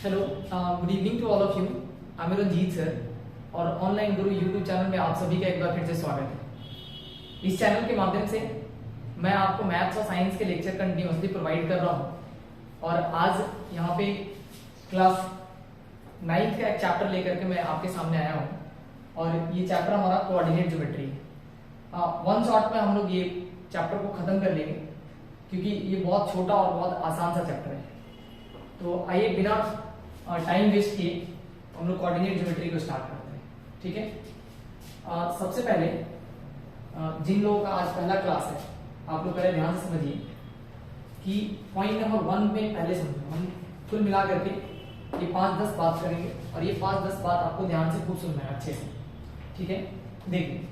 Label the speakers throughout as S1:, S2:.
S1: Hello, good evening to all of you. I am Ranjit sir और online guru YouTube channel में आप सभी का एक बार फिर से स्वागत है। इस चैनल के माध्यम से मैं आपको मैथ्स और साइंस के लेक्चर कंटिन्यूसली प्रोवाइड कर रहा हूं और आज यहाँ पे क्लास 9th का एक चैप्टर लेकर के मैं आपके सामने आया हूँ और ये चैप्टर हमारा कोऑर्डिनेट ज्योमेट्री है। वन शॉट में हम लोग ये चैप्टर को खत्म कर लेंगे क्योंकि ये बहुत छोटा और बहुत आसान सा चैप्टर है। तो आइए बिना टाइम वेस्ट किए हम लोग कोऑर्डिनेट ज्योमेट्री को स्टार्ट करते हैं। ठीक है, सबसे पहले जिन लोगों का आज पहला क्लास है आप लोग पहले ध्यान से समझिए कि पॉइंट नंबर 1 में पहले समझो। हम कुल मिला करके ये 5-10 बात करेंगे और ये 5-10 बात आपको ध्यान से खूब सुनना है अच्छे से। ठीक है, देखिए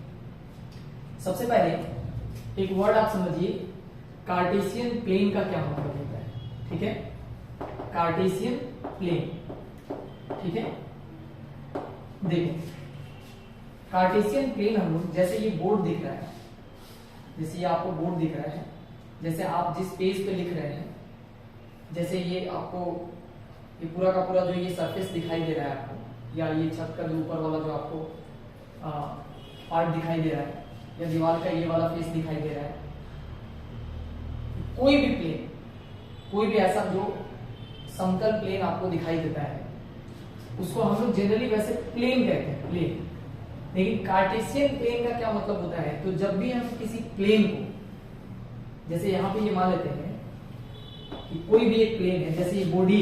S1: सबसे पहले एक वर्ड आप समझिए, कार्टेशियन प्लेन का क्या मतलब होता है। ठीक है, कार्टेशियन प्लेन। ठीक है, देखो कार्टेशियन प्लेन हम लोग जैसे ये बोर्ड दिख रहा है, जैसे ये आपको बोर्ड दिख रहा है, जैसे आप जिस पेज पे लिख रहे हैं, जैसे ये आपको ये पूरा का पूरा जो ये सरफेस दिखाई दे रहा है आपको, या ये छत का जो ऊपर वाला जो आपको पार्ट दिखाई दे रहा है, या दीवार का ये वाला फेस दिखाई दे रहा है, कोई भी प्लेन, कोई भी ऐसा जो समतल प्लेन आपको दिखाई देता है उसको हम लोग जनरली वैसे प्लेन कहते हैं, प्लेन। लेकिन कार्टेशियन प्लेन का क्या मतलब होता है, तो जब भी हम किसी प्लेन को, जैसे यहां पे ये मान लेते हैं कि कोई भी एक प्लेन है, जैसे ये बॉडी,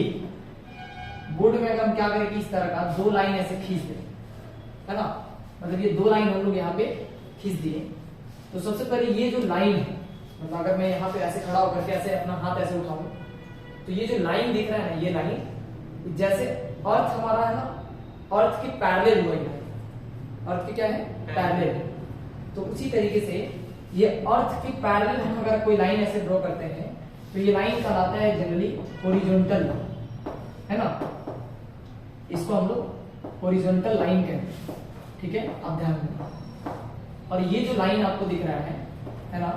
S1: बोर्ड में अगर हम क्या करें कि इस तरह का 2 लाइन ऐसे खींच दें, है ना, मतलब ये 2 लाइन हम लोग यहाँ पे खींच दिए, तो सबसे पहले ये जो लाइन है, मतलब अगर मैं यहाँ पे ऐसे खड़ा होकर के ऐसे अपना हाथ ऐसे उठाऊं तो ये जो लाइन दिख रहा है ना, ये लाइन जैसे अर्थ हमारा है ना, अर्थ के पैरेलल हुआ है, अर्थ के क्या है, पैरेलल। तो उसी तरीके से ये अर्थ के पैरेलल हम अगर कोई लाइन ऐसे ड्रॉ करते हैं तो ये लाइन कहलाता है जनरली हॉरिजॉन्टल, है ना, इसको हम लोग हॉरिजॉन्टल लाइन कहते हैं। ठीक है, आप ध्यान देना। और ये जो लाइन आपको दिख रहा है ना,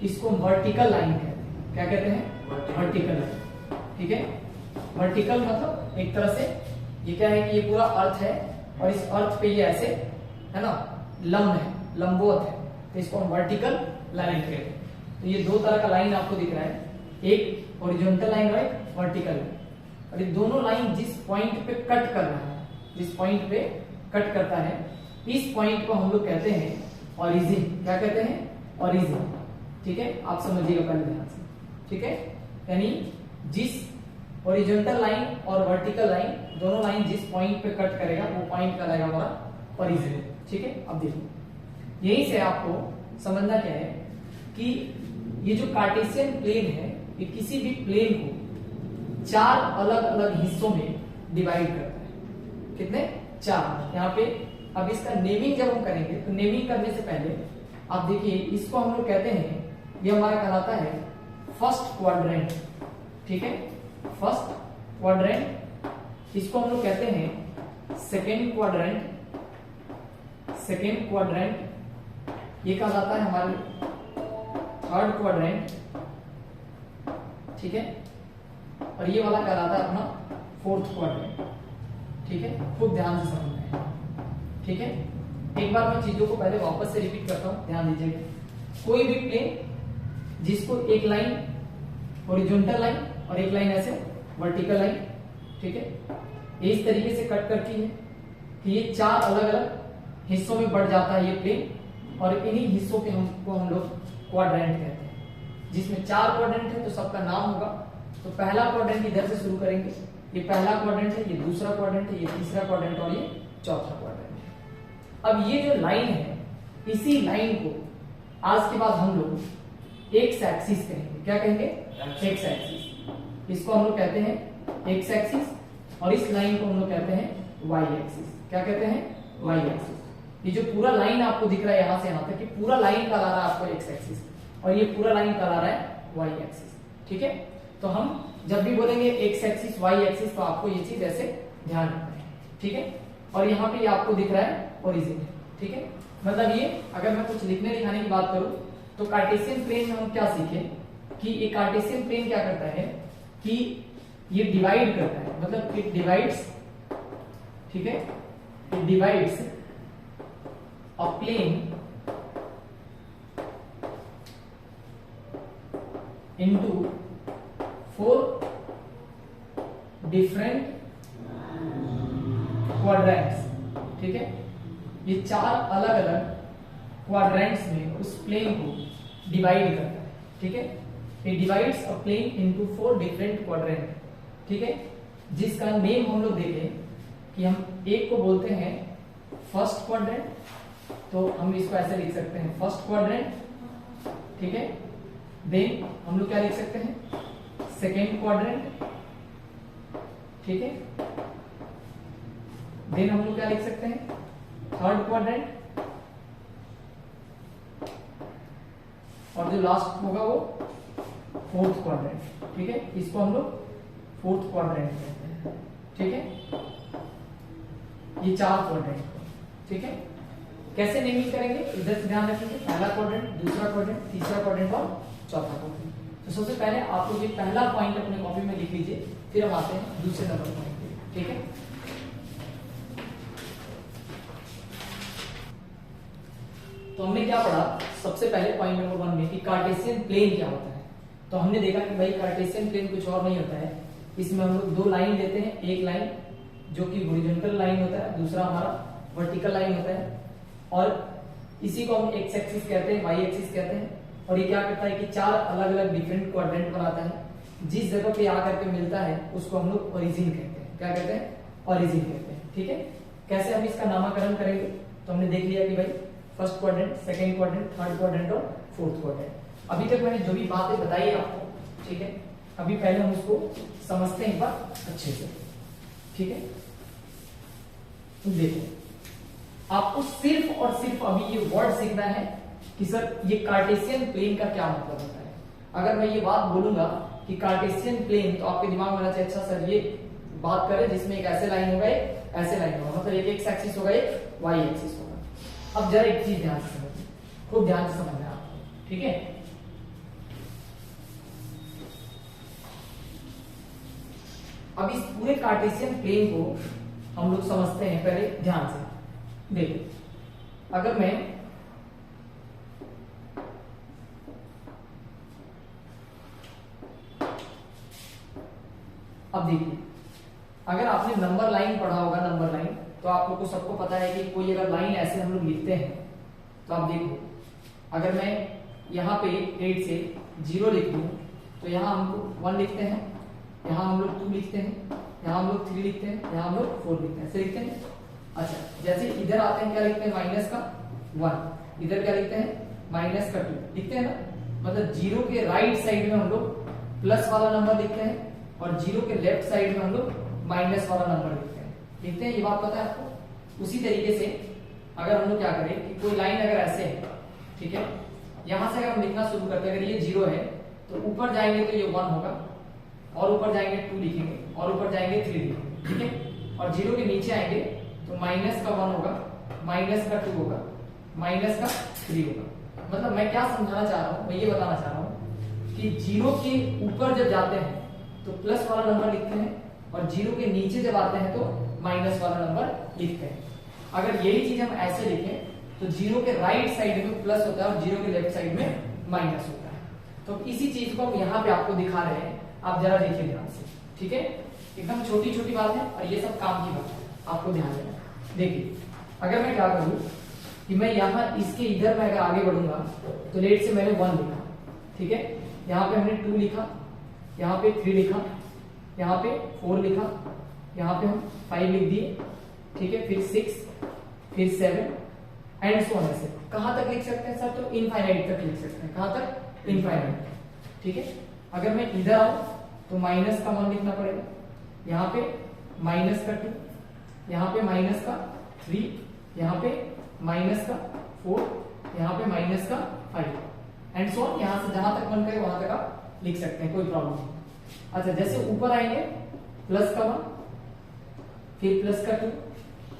S1: इसको वर्टिकल लाइन कहते हैं। क्या कहते हैं, वर्टिकल लाइन। ठीक है, वर्टिकल मतलब एक तरह से ये क्या है कि ये पूरा अर्थ है और इस अर्थ पे ये ऐसे है ना लंब है, लंबवत है, तो इसको हम वर्टिकल लाइन कहते हैं। तो ये 2 तरह का लाइन आपको दिख रहा है, एक हॉरिजॉन्टल लाइन और एक वर्टिकल लाइन। और ये दोनों लाइन जिस पॉइंट पे कट कर रहा है, जिस पॉइंट पे कट करता है, इस पॉइंट को हम लोग कहते हैं ओरिजिन। क्या कहते हैं, ओरिजिन। ठीक है, आप समझिएगा पहले ध्यान से। ठीक है, यानी जिस हॉरिजॉन्टल लाइन और वर्टिकल लाइन दोनों लाइन जिस पॉइंट पे कट करेगा वो पॉइंट कहलाएगा हमारा ओरिजिन। ठीक है, अब देखो यहीं से आपको समझना क्या है कि ये जो कार्टेशियन प्लेन है ये किसी भी प्लेन को 4 अलग अलग हिस्सों में डिवाइड करता है। कितने, 4। यहाँ पे अब इसका नेमिंग जब हम करेंगे तो नेमिंग करने से पहले आप देखिए इसको हम लोग कहते हैं, ये हमारा कहलाता है फर्स्ट क्वाड्रेंट। ठीक है, फर्स्ट क्वाड्रेंट। इसको हम लोग कहते हैं सेकेंड क्वाड्रेंट। सेकेंड क्वाड्रेंट ये कहलाता है हमारे थर्ड क्वाड्रेंट। ठीक है, और ये वाला कहलाता है अपना फोर्थ क्वाड्रेंट। ठीक है, खूब ध्यान से समझना है। ठीक है, एक बार मैं चीजों को पहले वापस से रिपीट करता हूं, ध्यान दीजिएगा। कोई भी प्लेन जिसको एक लाइन हॉरिजॉन्टल लाइन और एक लाइन ऐसे वर्टिकल लाइन, ठीक है, ये इस तरीके से कट करती है कि ये 4 अलग अलग हिस्सों में बढ़ जाता है ये प्लेन, और इन्हीं हिस्सों के हमको हम लोग क्वाड्रेंट कहते हैं। जिसमें 4 क्वाड्रेंट है तो सबका नाम होगा। तो पहला क्वाड्रेंट इधर से शुरू करेंगे, ये पहला क्वाड्रेंट है, ये दूसरा क्वाड्रेंट है, ये तीसरा क्वाड्रेंट और ये चौथा क्वाड्रेंट है। अब ये जो लाइन है, इसी लाइन को आज के बाद हम लोग एक्स एक्सिस कहेंगे। क्या कहेंगे, एक्स एक्सिस। इसको हम लोग कहते हैं एक्स एक्सिस और इस लाइन को हम लोग कहते हैं वाई एक्सिस। क्या कहते हैं, वाई एक्सिस। ये जो पूरा लाइन आपको दिख रहा है यहां से यहां तक, कि पूरा लाइन कहला रहा है आपको एक्स एक्सिस और ये पूरा लाइन कहला रहा है वाई एक्सिस। ठीक है, तो हम जब भी बोलेंगे एक्स एक्सिस वाई एक्सिस तो आपको ये चीज ऐसे ध्यान रखना है। ठीक है, और यहाँ पे ये आपको दिख रहा है ओरिजिन है। ठीक है, मतलब ये अगर मैं कुछ लिखने लिखाने की बात करूं तो कार्टेशियन प्लेन में हम क्या सीखे कि एक कार्टेशियन प्लेन क्या करता है कि ये डिवाइड करता है, मतलब इट डिवाइड्स, ठीक है, it divides a plane into 4 different quadrants, ठीक है। ये 4 अलग अलग क्वाड्रेंट्स में उस प्लेन को डिवाइड करता है, ठीक है। It divides a plane into 4 different quadrant, ठीक है, जिसका नेम हम लोग देखें कि हम एक को बोलते हैं फर्स्ट क्वाड्रेंट, तो हम इसको ऐसे लिख सकते हैं फर्स्ट क्वाड्रेंट, ठीक है। देन हम लोग क्या लिख सकते हैं सेकेंड क्वाड्रेंट, ठीक है। देन हम लोग क्या लिख सकते हैं थर्ड क्वाड्रेंट, और जो लास्ट होगा वो फोर्थ क्वाड्रेंट, ठीक है। इसको हम लोग फोर्थ क्वाड्रेंट कहते हैं, ठीक है। ये 4 क्वाड्रेंट, ठीक है। कैसे नेमिंग करेंगे इधर से ध्यान रखेंगे, पहला क्वाड्रेंट, दूसरा क्वाड्रेंट, तीसरा क्वाड्रेंट और चौथा क्वाड्रेंट। तो सबसे पहले आप लोग ये पहला पॉइंट अपने कॉपी में लिख लीजिए, फिर हम आते हैं दूसरे नंबर पॉइंट पे, ठीक है। तो हमने क्या पढ़ा सबसे पहले पॉइंट नंबर 1 में कि कार्टेशियन प्लेन क्या होता है। तो हमने देखा कि भाई कार्टेशियन प्लेन कुछ और नहीं होता है, इसमें हम लोग 2 लाइन लेते हैं, एक लाइन जो कि हॉरिजॉन्टल लाइन होता है, दूसरा हमारा वर्टिकल लाइन होता है, और इसी को हम एक्स एक्सिस कहते हैं, वाई एक्सिस कहते हैं। और ये क्या करता है कि 4 अलग अलग डिफरेंट क्वाड्रेंट बनाता है, जिस जगह पे आकर के मिलता है उसको हम लोग ओरिजिन कहते हैं। क्या कहते हैं ओरिजिन कहते हैं, ठीक है। कैसे हम इसका नामकरण करेंगे, तो हमने देख लिया कि भाई first quadrant, second quadrant, third quadrant और फोर्थ क्वाड्रेंट। अभी तक मैंने जो भी बातें बताई है आपको, ठीक है, अभी पहले हम उसको समझते हैं एक बार अच्छे से, ठीक है। तो देखो आपको सिर्फ और सिर्फ अभी ये वर्ड सीखना है कि सर ये कार्टेशियन प्लेन का क्या मतलब होता है। अगर मैं ये बात बोलूंगा कि कार्टेशियन प्लेन, तो आपके दिमाग में आना चाहिए अच्छा सर ये बात करें जिसमें एक ऐसे लाइन होगा, एक ऐसे लाइन होगा, मतलब एक एक्स एक्सिस होगा, एक वाई एक्सिस होगा। अब जरा एक चीज ध्यान से समझिए, खूब ध्यान से समझना है आपको, ठीक है। अब इस पूरे कार्टेशियन प्लेन को हम लोग समझते हैं पहले ध्यान से। देखो अगर मैं अब देखिए, अगर आपने नंबर लाइन पढ़ा होगा, नंबर लाइन, तो आप लोग को सबको पता है कि कोई अगर लाइन ऐसे हम लोग लिखते हैं, तो आप देखो अगर मैं यहाँ पे 8 से 0 लिख दूं, तो यहाँ हम लोग 1 लिखते हैं, यहाँ हम लोग 2 लिखते हैं, यहाँ हम लोग 3 लिखते हैं, यहाँ हम लोग 4 लिखते हैं, ऐसे लिखते हैं। अच्छा जैसे इधर आते हैं क्या लिखते हैं माइनस का 1, इधर क्या लिखते हैं माइनस का 2 लिखते हैं ना, मतलब 0 के राइट साइड में हम लोग प्लस वाला नंबर लिखते हैं और 0 के लेफ्ट साइड में हम लोग माइनस वाला नंबर लिखते हैं, ये बात पता है आपको। उसी तरीके से अगर हम लोग क्या करें कि कोई लाइन अगर ऐसे है, ठीक है, यहां से अगर हम लिखना शुरू करते हैं, अगर ये 0 है तो ऊपर जाएंगे तो ये 1 होगा, और ऊपर जाएंगे 2 लिखेंगे, और ऊपर जाएंगे 3 लिखेंगे, ठीक है। और 0 के नीचे आएंगे तो माइनस का 1 होगा, माइनस का 2 होगा, माइनस का 3 होगा। मतलब मैं क्या समझाना चाह रहा हूं, मैं ये बताना चाह रहा हूं कि 0 के ऊपर जब जाते हैं तो प्लस वाला नंबर लिखते हैं, और 0 के नीचे जब आते हैं तो माइनस वाला नंबर लिखते हैं। अगर यही चीज हम ऐसे लिखें तो 0 के राइट साइड में प्लस होता है और 0 के लेफ्ट साइड में माइनस होता है। तो इसी चीज को हम यहाँ पे आपको दिखा रहे हैं, आप जरा देखिए ध्यान से, ठीक है। एकदम छोटी छोटी बात है और ये सब काम की बात है, आपको ध्यान देना है। देखिए अगर मैं क्या करूं कि मैं यहाँ इसके इधर में अगर आगे बढ़ूंगा तो लेट से मैंने 1 लिखा, ठीक है, यहाँ पे हमने 2 लिखा, यहाँ पे 3 लिखा, यहाँ पे 4 लिखा, यहाँ पे हम 5 लिख दिए, ठीक है, फिर 6, फिर 7 एंड सो ऑन। ऐसे कहां तक लिख सकते हैं सर, तो इनफाइनाइट तक लिख सकते हैं। कहां तक, इनफाइनाइट, ठीक है। अगर मैं इधर आऊं तो माइनस का 1 लिखना पड़ेगा, यहाँ पे माइनस का 2, यहाँ पे माइनस का 3, यहाँ पे माइनस का 4, यहाँ पे माइनस का 5 एंड सो ऑन। यहाँ से जहां तक मन करे वहां तक आप लिख सकते हैं, कोई प्रॉब्लम नहीं। अच्छा जैसे ऊपर आएंगे प्लस का 1, फिर प्लस का 2,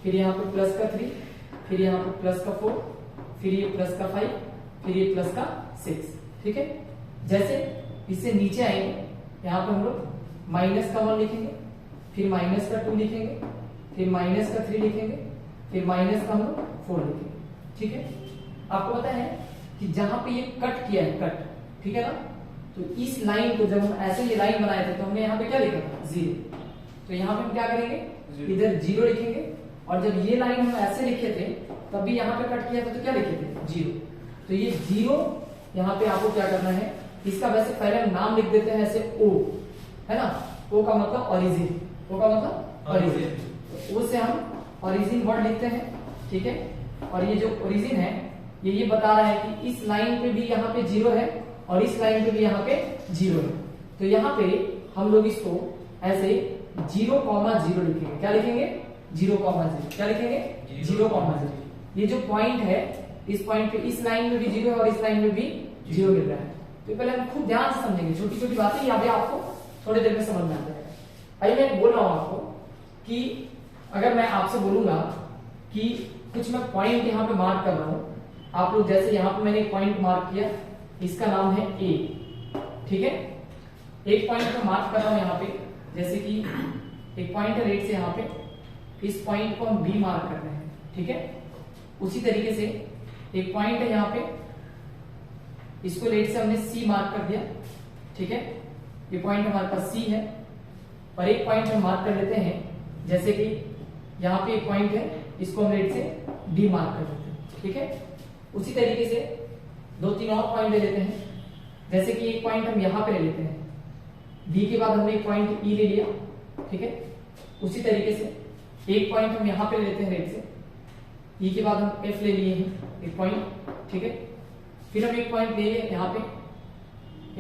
S1: फिर यहाँ पे प्लस का 3, फिर यहाँ पे प्लस का 4, फिर ये प्लस का 5, फिर ये प्लस का 6, ठीक है। जैसे इससे नीचे आएंगे यहाँ पे हम लोग माइनस का 1 लिखेंगे, फिर माइनस का 2 लिखेंगे, फिर माइनस का 3 लिखेंगे, फिर माइनस का हम लोग 4 लिखेंगे। ठीक है, आपको पता है कि जहां पे ये कट किया है, कट, ठीक है ना, तो इस लाइन को जब हम ऐसे ये लाइन बनाए थे तो हमने यहाँ पे क्या लिखा था, 0। तो यहाँ पे हम क्या करेंगे, इधर 0 लिखेंगे, और जब ये लाइन हम ऐसे लिखे थे तब भी यहाँ पे कट किया था तो क्या लिखे थे, 0। तो ये 0 यहाँ पे आपको क्या करना है, इसका वैसे पहले हम नाम लिख देते हैं ऐसे O, है ना, O का मतलब ओरिजिन, O का मतलब ओरिजिन, O से हम ओरिजिन वर्ड लिखते हैं। ठीक है, और ये जो ओरिजिन है ये बता रहा है कि इस लाइन पे भी यहाँ पे 0 है और इस लाइन पे भी यहाँ पे 0 है। तो यहाँ पे हम लोग इसको ऐसे 0,0 लिखेंगे। क्या लिखेंगे, 0,0। क्या लिखेंगे, 0,0। ये जो पॉइंट है, इस पॉइंट पे इस लाइन में भी 0 है और इस लाइन में भी 0 मिल रहा है। तो पहले हम खूब ध्यान से समझेंगे, छोटी छोटी बातें यहाँ पे आपको थोड़ी देर में समझ में आ जाएगा। आइए मैं बोल रहा हूँ आपको कि अगर मैं आपसे बोलूंगा कि कुछ मैं पॉइंट यहाँ पे मार्क कर रहा हूँ, आप लोग जैसे यहाँ पे मैंने एक पॉइंट मार्क किया, इसका नाम है A। ठीक है, एक पॉइंट मैं मार्क कर रहा हूँ यहाँ पे, जैसे कि एक पॉइंट है रेड से यहाँ पे, इस पॉइंट को हम B मार्क कर रहे हैं। ठीक है, उसी तरीके से एक पॉइंट है यहाँ पे, इसको रेड से हमने C मार्क कर दिया। ठीक है, ये पॉइंट हमारे पास C है, और एक पॉइंट हम मार्क कर लेते हैं, जैसे कि यहाँ पे एक पॉइंट है, इसको हम रेड से D मार्क कर देते हैं। ठीक है, उसी तरीके से 2-3 और पॉइंट ले लेते हैं, जैसे कि एक पॉइंट हम यहाँ पे ले लेते हैं, D के बाद हमने एक पॉइंट E ले लिया। ठीक है, उसी तरीके से एक पॉइंट हम यहाँ पे ले लेते हैं रेड से, E के बाद हम F ले लिए हैं एक पॉइंट। ठीक है, फिर हम एक पॉइंट ले लिए यहाँ पे,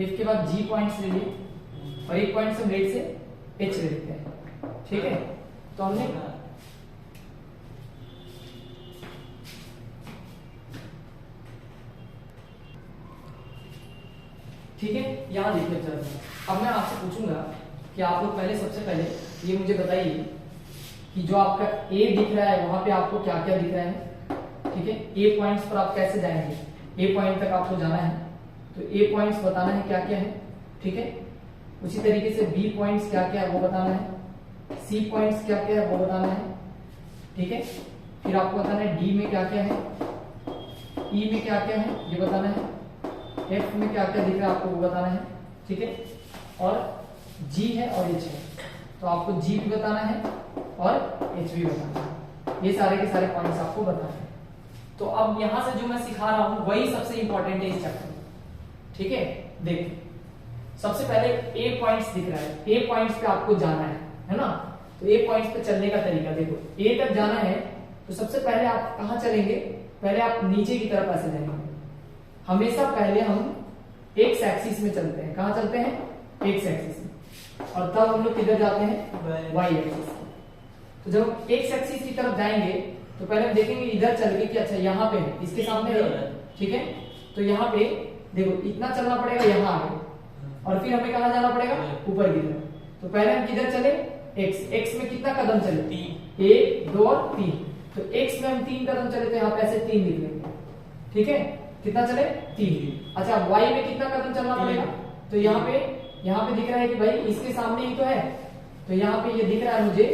S1: F के बाद G पॉइंट्स ले लिए, और एक पॉइंट हम रेड से H ले लेते हैं। ठीक है, तो हमने ठीक है, यहां देखिए। अब मैं आपसे पूछूंगा कि आप लोग पहले सबसे पहले ये मुझे बताइए कि जो आपका A दिख रहा है वहां पे आपको क्या क्या दिख रहा है। ठीक है, A पॉइंट्स पर आप कैसे जाएंगे, A पॉइंट तक आपको जाना है तो A पॉइंट्स बताना है क्या क्या है। ठीक है, उसी तरीके से B पॉइंट्स क्या क्या है वो बताना है, C पॉइंट्स क्या क्या है वो बताना है। ठीक है, फिर आपको बताना है D में क्या क्या है, E में क्या क्या है ये बताना है, F में क्या क्या दिख रहा है आपको वो बताना है। ठीक है, और G है और H है, तो आपको G भी बताना है और H भी बताना है। ये सारे के सारे पॉइंट्स आपको बताना है। तो अब यहां से जो मैं सिखा रहा हूं वही सबसे इंपॉर्टेंट है इस चैप्टर में। ठीक है, देखिए सबसे पहले A पॉइंट्स दिख रहा है, A पॉइंट्स पे आपको जाना है ना। तो A पॉइंट्स पे चलने का तरीका देखो, A तक जाना है तो सबसे पहले आप कहां चलेंगे, पहले आप नीचे की तरफ ऐसे जाएंगे। हमेशा पहले हम एक्स एक्सिस में चलते हैं। कहां चलते हैं, एक्स एक्सिस में, और तब हम लोग किधर जाते हैं, वाई एक्सिस। तो जब हम एक्स एक्सिस की तरफ जाएंगे तो पहले हम देखेंगे इधर चल के कि अच्छा यहाँ पे है, इसके सामने है। ठीक है, तो यहाँ पे देखो इतना चलना पड़ेगा यहाँ आगे, और फिर हमें कहां जाना पड़ेगा, ऊपर की तरफ। तो पहले हम किधर चले, एक्स। एक्स में कितना कदम चले, 1 2 और 3। तो एक्स में हम 3 कदम चले तो यहाँ पे ऐसे 3 लिख लेंगे। ठीक है, कितना चले, 3। अच्छा, वाई में कितना कदम चलना पड़ेगा, तो यहाँ पे दिख रहा है कि भाई इसके सामने ही तो है, तो यहाँ पे ये दिख रहा है मुझे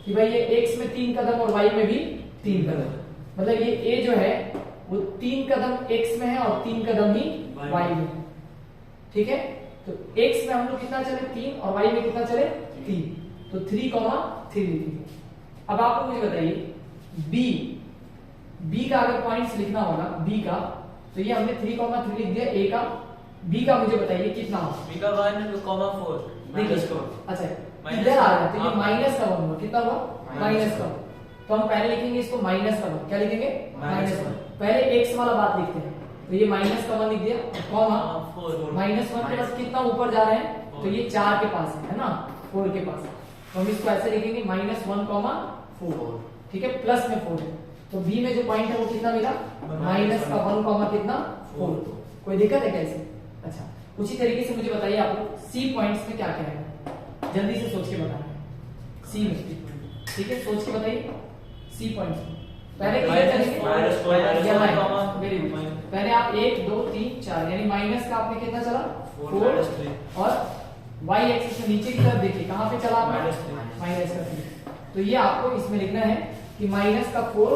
S1: कि भाई ये एक्स में 3 कदम और वाई में भी 3 कदम, मतलब ये ए जो है वो 3 कदम एक्स में है और 3 कदम ही वाई में है। ठीक है, तो एक्स में हम लोग कितना चले, 3, और वाई में कितना चले, 3। तो 3,3 लिखेंगे। अब आप लोग मुझे बताइए बी का अगर पॉइंट्स लिखना होगा, बी का, तो ये हमने 3,3 लिख दिया ए का। बी का मुझे बताइए कितना होगा,
S2: बी का 1,4
S1: देखिए। अच्छा इधर आ रहा है तो ये माइनस का 1 होगा, कितना हुआ, माइनस का। तो हम पहले लिखेंगे इसको माइनस का 1। क्या लिखेंगे, -1। पहले एक्स वाला बात लिखते हैं, तो ये माइनस का 1 लिख दिया, कॉमा -1 के बाद कितना ऊपर जा रहे हैं, तो ये 4 के पास है ना, 4 के पास। तो हम इसको ऐसे लिखेंगे -1,4। ठीक है, प्लस में 4 है, तो बी में जो पॉइंट है वो कितना मिला, माइनस का 1, कितना 4। कोई दिक्कत है कैसे। अच्छा, उसी तरीके से मुझे बताइए आप लोग सी पॉइंट्स में क्या क्या है, जल्दी से सोच के बताना है सी में। ठीक है, सोच के बताइए सी पॉइंट्स में। पहले किधर चलेंगे, वेरी गुड। पहले आप 1 2 3 4 यानी माइनस का आपने कितना चला, 4, और वाई एक्सिस में नीचे की तरफ देखिए कहां पे चला आपका
S2: -3।
S1: माइनस का 3। तो ये आपको इसमें लिखना है कि माइनस का 4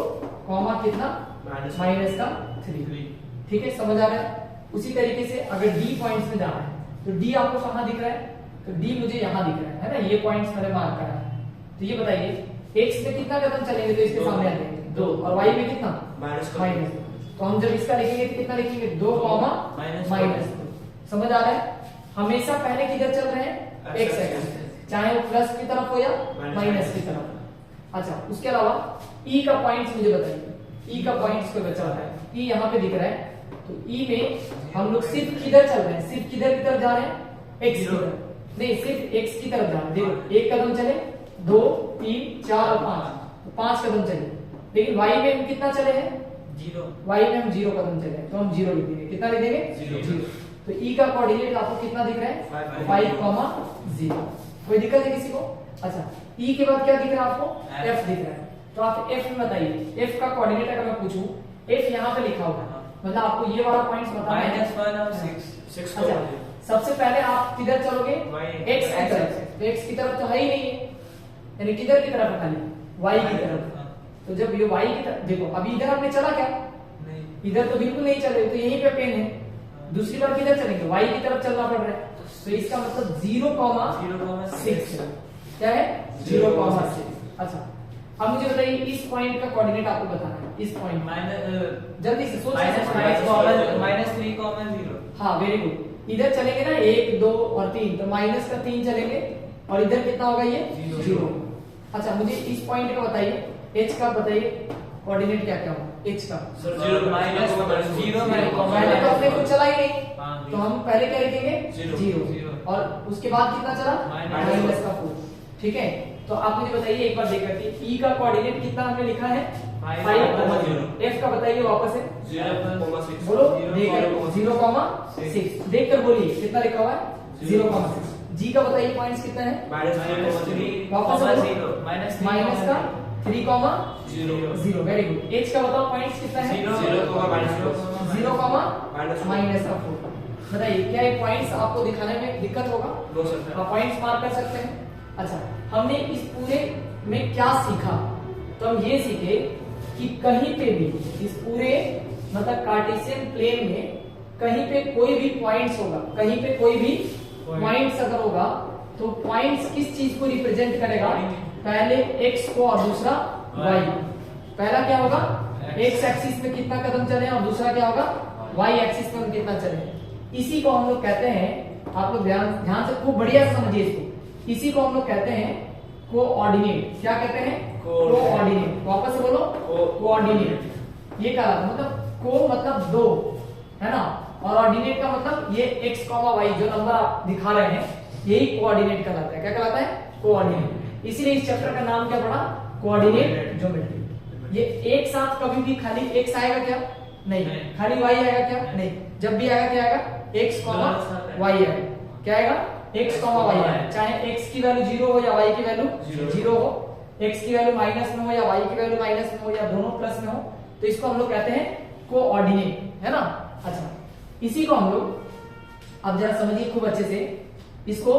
S1: कॉमा कितना माइनस का 3। ठीक है, समझ आ रहा है। उसी तरीके से अगर डी पॉइंट्स में जाना है तो डी आपको कहां दिख रहा है, तो डी मुझे यहां दिख रहा है ना, ये पॉइंट्स मैंने मार्क करा है। तो ये बताइए एक्स में कितना कदम चलेंगे तो इसके सामने आ जाएंगे 2, और वाई में कितना माइनस। तो हम जब इसका लिखेंगे तो कितना लिखेंगे 2 कॉमा माइनस 2। समझ आ रहा है। हमेशा पहले किधर चल रहे हैं एक्स एक्सिस, चाहे वो प्लस की तरफ हो या माइनस की तरफ। अच्छा, उसके अलावा ई का पॉइंट्स मुझे बताइए, ई का पॉइंट्स को बचा रहा है, ई यहाँ पे दिख रहा है। तो ई में हम लोग सिर्फ किधर चल रहे हैं, सिर्फ किधर की तरफ जा रहे हैं एक्स की तरफ, नहीं सिर्फ एक्स की तरफ जा रहे हैं। देखो एक कदम चले, 2 3 4 और 5, तो 5 कदम चले। लेकिन वाई में हम कितना चले हैं
S2: 0।
S1: वाई में हम 0 कदम चले, तो हम 0 लिख देंगे। कितना लिख देंगे 0। तो ई का कोऑर्डिनेट आपको कितना दिख रहा है 5,0। कोई दिक्कत है किसी को? अच्छा, ई के बाद क्या दिख रहा है आपको एफ दिख रहा है। तो आप एफ में बताइए, एफ का कोऑर्डिनेट अगर मैं पूछूं, एफ यहाँ पे लिखा होगा, मतलब आपको ये वाला पॉइंट्स बताना है
S2: -1 और 6।
S1: अच्छा, सबसे पहले आप किधर चलोगे एक्स की तरफ। तो एक्स की तरफ तो है ही नहीं है, यानी किधर की तरफ है खाली वाई की तरफ। तो जब ये वाई की तरफ देखो, अभी इधर आपने चला क्या
S2: नहीं,
S1: इधर तो बिल्कुल नहीं चले, तो यहीं पे पेन है। दूसरी बार किधर चलेंगे वाई की तरफ चलना पड़ रहा है। तो इसका मतलब 0,6 क्या है 0,6। अच्छा, अब मुझे बताइए इस पॉइंट का कोऑर्डिनेट आपको बताना है। इस पॉइंट जल्दी से सोच
S2: -3,0।
S1: हाँ वेरी गुड। इधर चलेंगे ना 1 2 और 3, तो माइनस का 3 चलेंगे, और इधर कितना होगा ये 0। अच्छा, मुझे इस पॉइंट का बताइए, एच का बताइए कोऑर्डिनेट क्या क्या होगा एच का।
S2: सर 0
S1: पहले तो अपने को चला ही नहीं, तो हम पहले क्या लिखेंगे 0, और उसके बाद कितना चला माइनस का 4। ठीक है, तो आप मुझे बताइए एक बार देख करके, ई का कोऑर्डिनेट कितना हमने लिखा है 5,0। एफ का बताइए वापस से
S2: 0,6
S1: बोलो, देखकर 0,6 देखकर बोलिए कितना लिखा हुआ है 0,6। जी का बताइए पॉइंट्स कितना है वापस से माइनस का 3,0। Very good. एच का बताओ पॉइंट्स कितना है 0, माइनस का 4। बताइए क्या ये पॉइंट्स आपको दिखाने में दिक्कत होगा? आप पॉइंट्स मार्क कर सकते हैं। अच्छा, हमने इस पूरे में क्या सीखा? तो हम ये सीखे कि कहीं पे भी इस पूरे मतलब कार्टेशियन प्लेन में कहीं पे कोई भी पॉइंट्स होगा, कहीं पे कोई भी पॉइंट्स अगर होगा, तो पॉइंट्स किस चीज को रिप्रेजेंट करेगा? पहले एक्स को और दूसरा वाई। पहला क्या होगा एक्स एक्सिस में कितना कदम चले, और दूसरा क्या होगा वाई एक्सिस में हम कितना चले। इसी को हम लोग कहते हैं, आप लोग ध्यान से खूब बढ़िया से समझिए इसको, इसी को हम लोग कहते हैं कोऑर्डिनेट। क्या कहते हैं कोऑर्डिनेट। वापस से बोलो कोऑर्डिनेट। ये क्या मतलब को मतलब 2 है ना, और ऑर्डिनेट का मतलब ये x, y जो नंबर आप दिखा रहे हैं, यही कोऑर्डिनेट कहलाता है। क्या कहलाता है कोऑर्डिनेट। इसीलिए इस चैप्टर का नाम क्या पड़ा कोऑर्डिनेट ज्योमेट्री। ये एक साथ कभी भी खाली x आएगा क्या? नहीं। खाली y आएगा क्या? नहीं। जब भी आएगा क्या आएगा x, y आएगा। क्या आएगा x, y आएगा। चाहे x की वैल्यू 0 हो या y की वैल्यू 0 हो, x की वैल्यू माइनस में हो या y की वैल्यू माइनस में हो, या दोनों प्लस में हो, तो इसको हम लोग कहते हैं कोऑर्डिनेट, है ना। अच्छा, इसी को हम लोग अब जरा समझिए खूब अच्छे से, इसको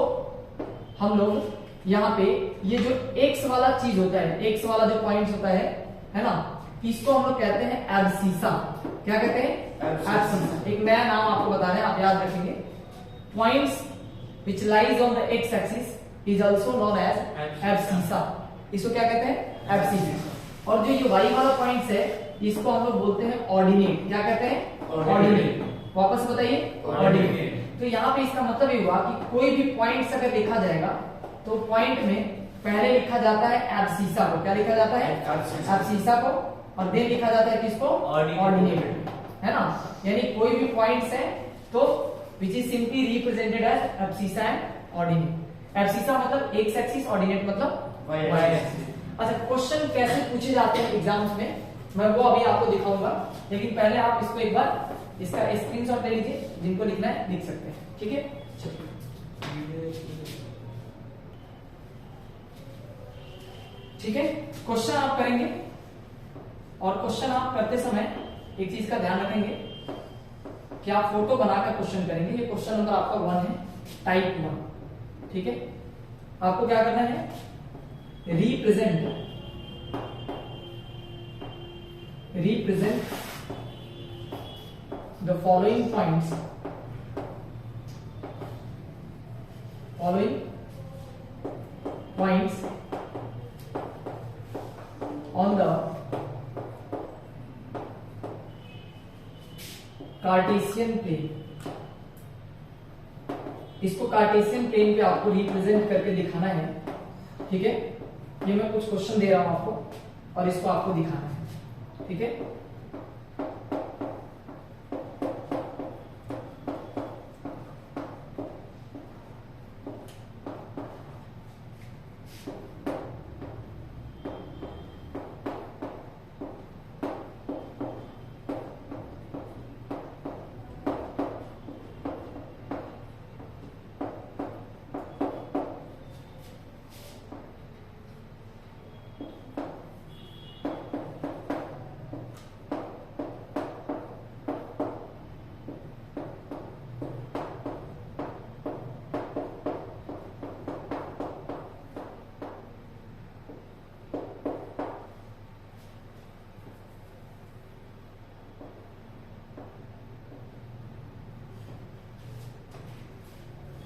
S1: हम लोग यहाँ पे ये जो x वाला चीज होता है, x वाला जो पॉइंट होता है ना, इसको हम लोग कहते हैं एब्सिसा। क्या कहते हैं एब्सिसा। एक नया नाम आपको बता रहे हैं, आप याद रखेंगे। Points which lies on the x axis is also known as abscissa. इसको क्या कहते हैं एब्सिसा। और जो ये y वाला पॉइंट्स है, इसको हम लोग बोलते हैं ऑर्डिनेट। क्या कहते हैं ऑर्डिनेट। वापस बताइए ऑर्डिनेट। तो यहाँ पे इसका मतलब ये हुआ कि कोई भी पॉइंट्स अगर लिखा जाएगा, तो पॉइंट में पहले लिखा जाता है एब्सिसा को। क्या लिखा जाता है एब्सिसा को, और देन लिखा जाता है किसको ऑर्डिनेट, है ना। यानी कोई भी पॉइंट्स है तो which is simply represented as abscissa and ordinate। abscissa मतलब x axis, ordinate मतलब y axis। अच्छा, क्वेश्चन कैसे पूछे जाते हैं एग्जाम्स में, मैं वो अभी आपको दिखाऊंगा, लेकिन पहले आप इसको एक बार इसका स्क्रीनशॉट ले लीजिए, जिनको लिखना है लिख सकते हैं। ठीक है, ठीक है। क्वेश्चन आप करेंगे, और क्वेश्चन आप करते समय एक चीज का ध्यान रखेंगे कि आप फोटो बनाकर क्वेश्चन करेंगे। ये क्वेश्चन नंबर आपका 1 है, टाइप 1। ठीक है, आपको क्या करना है, represent the following points on the Cartesian plane. इसको कार्टेशियन प्लेन पे आपको रिप्रेजेंट करके दिखाना है, ठीक है। ये मैं कुछ क्वेश्चन दे रहा हूं आपको और इसको आपको दिखाना है, ठीक है।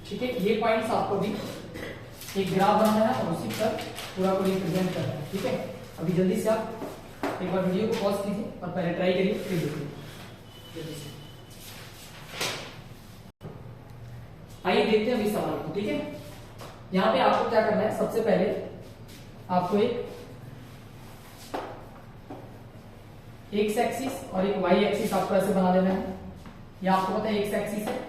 S1: ठीक है, ये पॉइंट्स आपको भी एक ग्राफ बनाना है और उसी पर पूरा को रिप्रेजेंट करना है, ठीक है। अभी जल्दी से आप एक बार वीडियो को पॉज कीजिए और पहले ट्राई करिए, फिर देखिए जल्दी से। आइए देखते हैं अभी सवाल को, ठीक है। यहाँ पे आपको क्या करना है, सबसे पहले आपको एक एक्स एक्सिस और एक वाई एक्सिस आपको ऐसे बना देना है। ये आपको पता है एक्स एक्सिस है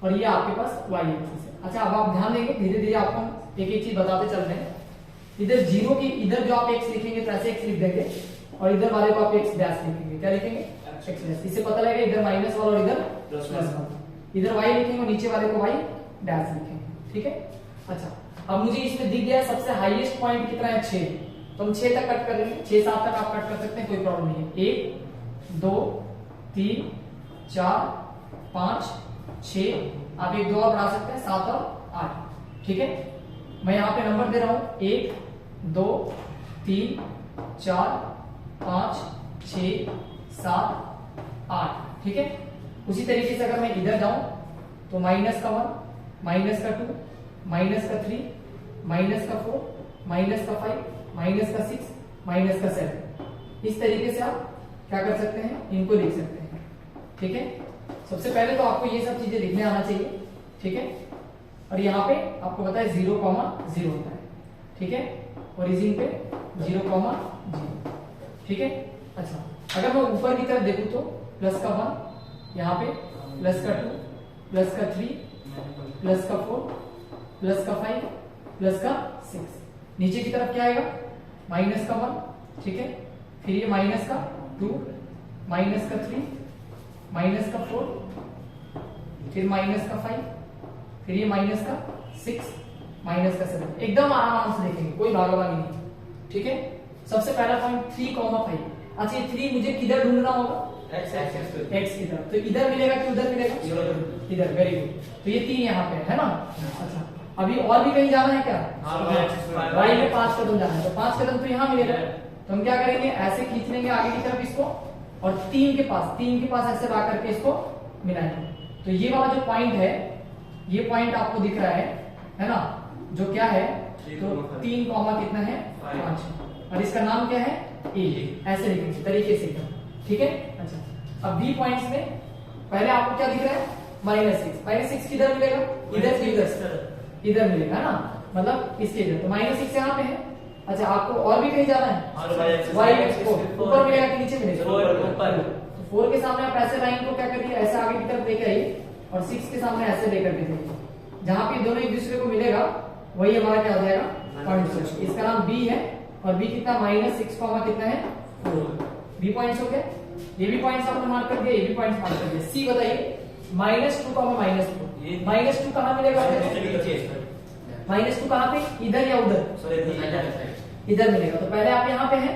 S1: और ये आपके पास वाई एक्सिस है। अच्छा, अब आप ध्यान देंगे, धीरे धीरे आपको एक एक चीज बताते चल रहे हैं। इधर जीरो की इधर जो आप एक्स लिखेंगे तो ऐसे एक्स लिख देंगे और इधर वाले को आप एक्स डैश लिखेंगे। क्या लिखेंगे, एक्स डैश। इससे पता लगेगा इधर माइनस वाला और इधर प्लस वाला। इधर वाई लिखेंगे और नीचे वाले को वाई डैश लिखेंगे, ठीक है। अच्छा, अब मुझे इसमें दिख गया सबसे हाईएस्ट पॉइंट कितना है, 6, तो हम 6 तक कट कर लेंगे। 6 7 तक आप कट कर सकते हैं, कोई प्रॉब्लम नहीं है। 1 2 3 4 5 6, आप 1 2 और बढ़ा सकते हैं, 7 और 8, ठीक है। मैं यहाँ पे नंबर दे रहा हूं 1 2 3 4 5 6 7 8, ठीक है। उसी तरीके से अगर मैं इधर जाऊं तो माइनस का 1, माइनस का 2, माइनस का 3, माइनस का 4, माइनस का 5, माइनस का 6, माइनस का 7। इस तरीके से आप क्या कर सकते हैं, इनको लिख सकते हैं, ठीक है। सबसे पहले तो आपको ये सब चीजें लिखने आना चाहिए, ठीक है। और यहाँ पे आपको पता है 0, 0 होता है, ठीक है। ओरिजिन पे 0, 0, ठीक है। अच्छा, अगर मैं ऊपर की तरफ देखूं तो प्लस का 1, यहाँ पे प्लस का 2, प्लस का 3, प्लस का 4, प्लस का 5, प्लस का 6। नीचे की तरफ क्या आएगा, माइनस का 1, ठीक है। फिर ये माइनस का 2, माइनस का 3, माइनस का 4, फिर माइनस का 5, फिर ये माइनस का 6, माइनस का 7। एकदम आराम से देखेंगे, कोई भागाभागी नहीं, ठीक है। सबसे पहला पॉइंट 3, 5। अच्छा, ये 3 मुझे किधर ढूंढना होगा, एक्स की तरफ। तो इधर मिलेगा कि उधर मिलेगा, इधर। Very good. तो ये 3 यहाँ पे है ना। अच्छा, अभी और भी कहीं जाना है क्या, वाई में 5 कदम जाना है, तो 5 कदम तो यहाँ मिलेगा। तो हम क्या करेंगे, ऐसे खींच लेंगे आगे की तरफ इसको और 3 के पास ऐसे ला करके इसको मिलाएंगे। तो ये वाला जो पॉइंट है, ये पॉइंट आपको दिख रहा है ना, जो क्या है, तो 3 कितना है, 5, और इसका नाम क्या है, ए। ऐसे लिखेंगे तरीके से, ठीक है। अच्छा, अब बी पॉइंट्स में पहले आपको क्या दिख रहा है, -6। -6 किधर मिलेगा, इधर से इधर मिलेगा ना, मतलब इसके इधर। तो -6 यहाँ पे है। अच्छा, आपको और भी कहीं जाना है, वाई ऊपर मिलेगा कि नीचे मिलेगा, ऊपर। तो 4 के सामने आप ऐसे लाइन को क्या करिए, ऐसे आगे की तरफ लेके आइए और 6 के सामने ऐसे लेकर के जाइए। जहां पे दोनों एक दूसरे को मिलेगा वही हमारा क्या हो जाएगा, पॉइंट सोर्स। इसका नाम बी है और बी कितना, -6, कितना है, 4। बी पॉइंट्स हो गए। ये भी पॉइंट्स आपने मार्क कर दिया, ये भी पॉइंट्स मार्क कर दिया। सी बताइए, -2, -4। -2 कहाँ मिलेगा, -2 कहाँ पे, इधर या उधर, इधर मिलेगा। तो पहले आप यहाँ पे हैं,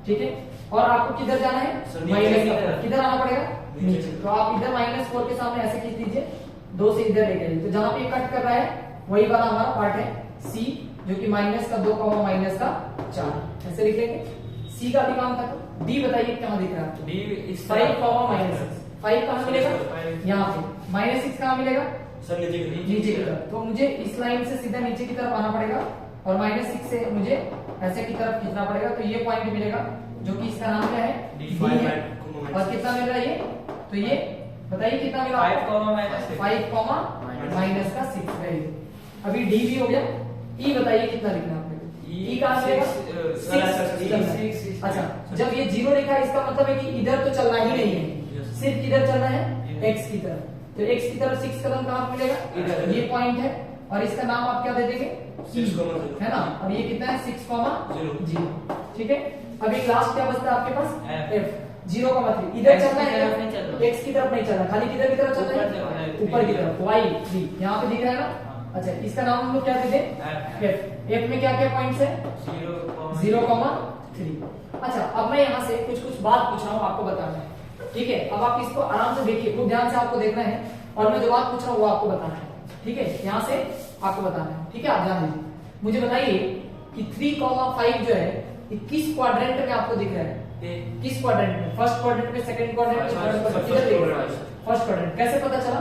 S1: ठीक है। और आपको किधर जाना है, माइनस, किधर आना पड़ेगा, नीचे। तो आप इधर -4 के सामने ऐसे खींच दीजिए, 2 से इधर लेके आइए। तो जहां पे कट कर रहा है वही वाला हमारा पार्ट है सी, जो कि माइनस का 2 माइनस का 4 ऐसे लिख लेंगे। सी का भी काम था। डी बताइए कहाँ दिख रहा है आपको?
S2: डी इस
S1: 5 माइनस 6, 5 कहाँ मिलेगा? यहाँ पे। माइनस 6 कहाँ मिलेगा?
S2: सर नीचे
S1: नीचे की तरफ। तो मुझे इस लाइन से सीधा नीचे की तरफ आना पड़ेगा और माइनस 6 से मुझे ऐसे की तरफ खींचना पड़ेगा। तो ये पॉइंट मिलेगा जो कि इसका नाम क्या है?
S2: डी
S1: डी है। और कितना मिल रहा है ये? तो ये बताइए कितना मिला? 5 माइनस का 6 है। अभी डी भी हो गया। ई बताइए कितना लिखना है आपने? ई कहाँ मिलेगा? 6। अच्छा, जब ये 0 लिखा है इसका मतलब है कि इधर तो चलना ही नहीं है, सिर्फ किधर चलना है? x की तरफ। तो x की तरफ 6 कदम कहाँ मिलेगा? ये पॉइंट है और इसका नाम आप क्या दे देंगे? है ना। और ये कितना है? 6,0। ठीक है। अभी लास्ट क्या बचता है आपके पास? f 0,3। इधर चलना है, x की तरफ नहीं चलना, खाली किधर की तरफ चलना है? ऊपर की तरफ। y 3 यहाँ पे दिख रहा है ना। अच्छा, इसका नाम हम लोग क्या दे दें? f में क्या क्या पॉइंट्स है? 0,3। अच्छा, अब मैं यहाँ से कुछ बात पूछ रहा हूँ, आपको बताना है। ठीक है, अब आप इसको आराम से देखिए, खूब ध्यान से आपको देखना है और मैं जो बात पूछ रहा हूँ वो आपको बताना है। ठीक है, यहाँ से आपको बताना है। ठीक है, आप ध्यान दीजिए। मुझे बताइए कि 3,5 जो है ये किस क्वाड्रेंट में आपको दिख रहा है? किस क्वाड्रेंट में? फर्स्ट क्वाड्रेंट में, सेकंड क्वाड्रेंट में, थर्ड क्वाड्रेंट? First quadrant. कैसे पता चला?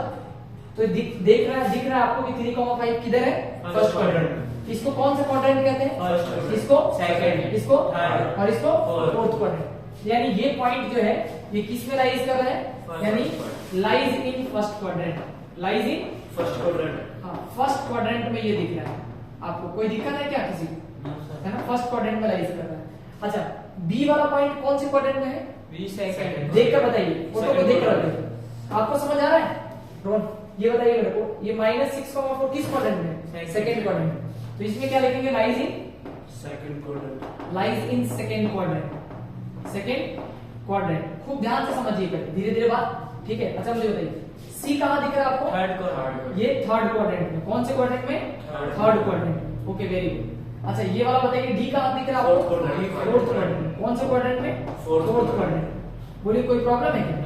S1: तो दिख रहा है आपको कि 3,5 किधर है? First quadrant. इसको कौन सा क्वाड्रेंट कहते हैं? इसको सेकंड, इसको थर्ड और इसको फोर्थ क्वाड्रेंट। यानी ये पॉइंट जो है ये किस में लाइज कर रहा है? यानी lies in first quadrant. Lies in
S2: first quadrant.
S1: हाँ, फर्स्ट क्वाड्रेंट में ये दिख रहा है आपको। कोई दिक्कत है क्या किसी को? है ना, फर्स्ट क्वाड्रेंट में लाइज कर रहा है। अच्छा, बी वाला पॉइंट कौन से क्वाड्रेंट में है?
S2: B second.
S1: देख कर बताइए, फोटो को देख कर बताइए। आपको समझ आ रहा है? रोहन, ये बताइए मेरे को, ये -6,4 किस क्वाड्रेंट में है? Second quadrant. तो इसमें क्या लिखेंगे? Lies in
S2: second quadrant.
S1: Lies in second quadrant. Second quadrant. खूब ध्यान से समझिए, धीरे धीरे बात। ठीक है। अच्छा, मुझे बताइए सी कहाँ दिख रहा है आपको?
S2: Third quadrant.
S1: ये थर्ड क्वाड्रेंट में। कौन से क्वाड्रेंट में? Third quadrant. Okay, very good. अच्छा, ये वाला बताइए डी कहाँ दिख रहा है आपको? Fourth quadrant. कौन से क्वाड्रेंट में? Fourth quadrant. बोलिए, कोई प्रॉब्लम है क्या?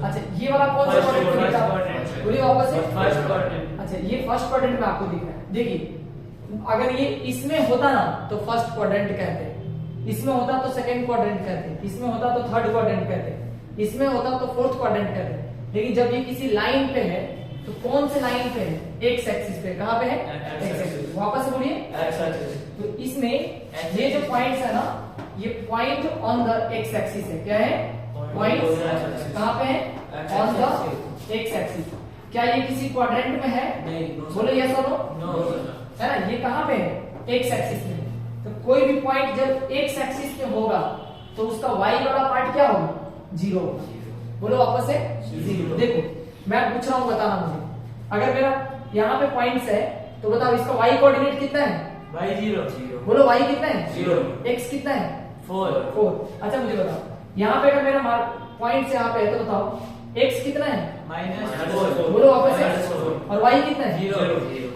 S1: अच्छा, ये वाला कौन सा क्वाड्रेंट में दिख रहा है? बोलिए वापस से।
S2: First quadrant.
S1: अच्छा, ये फर्स्ट क्वाड्रेंट में आपको दिख रहा है। देखिए, अगर ये इसमें होता ना तो फर्स्ट क्वाड्रेंट कहते हैं, इसमें होता तो सेकंड क्वाड्रेंट कहते हैं, इसमें होता तो थर्ड क्वाड्रेंट कहते हैं, इसमें होता तो फोर्थ क्वाड्रेंट कहते हैं। लेकिन जब ये किसी लाइन पे है तो कौन से लाइन पे है? एक्स एक्सिस पे। कहाँ पे है? X axis. वापस से बोलिए।
S2: X axis.
S1: तो इसमें ये जो पॉइंट्स है ना, ये point on the X axis है। क्या है? पॉइंट्स कहाँ पे है? On the X axis. क्या ये किसी क्वाड्रेंट में है?
S2: नहीं।
S1: बोलो यस और नो। है ना, ये कहाँ पे है? एक्स एक्सिस में। तो कोई भी पॉइंट जब एक्स एक्सिस पे होगा तो उसका वाई वाला पार्ट क्या होगा? 0। बोलो वापस से 0। देखो, मैं पूछ रहा हूँ, बताना मुझे। अगर मेरा यहाँ पे पॉइंट्स है तो बताओ इसका वाई कोऑर्डिनेट कितना है?
S2: y 0।
S1: बोलो वाई कितना है?
S2: 0।
S1: एक्स कितना है?
S2: 4।
S1: अच्छा, मुझे बताओ यहाँ पे अगर मेरा पॉइंट यहाँ पे है तो बताओ एक्स कितना है?
S2: -4।
S1: बोलो वापस से। और वाई कितना है?
S2: 0।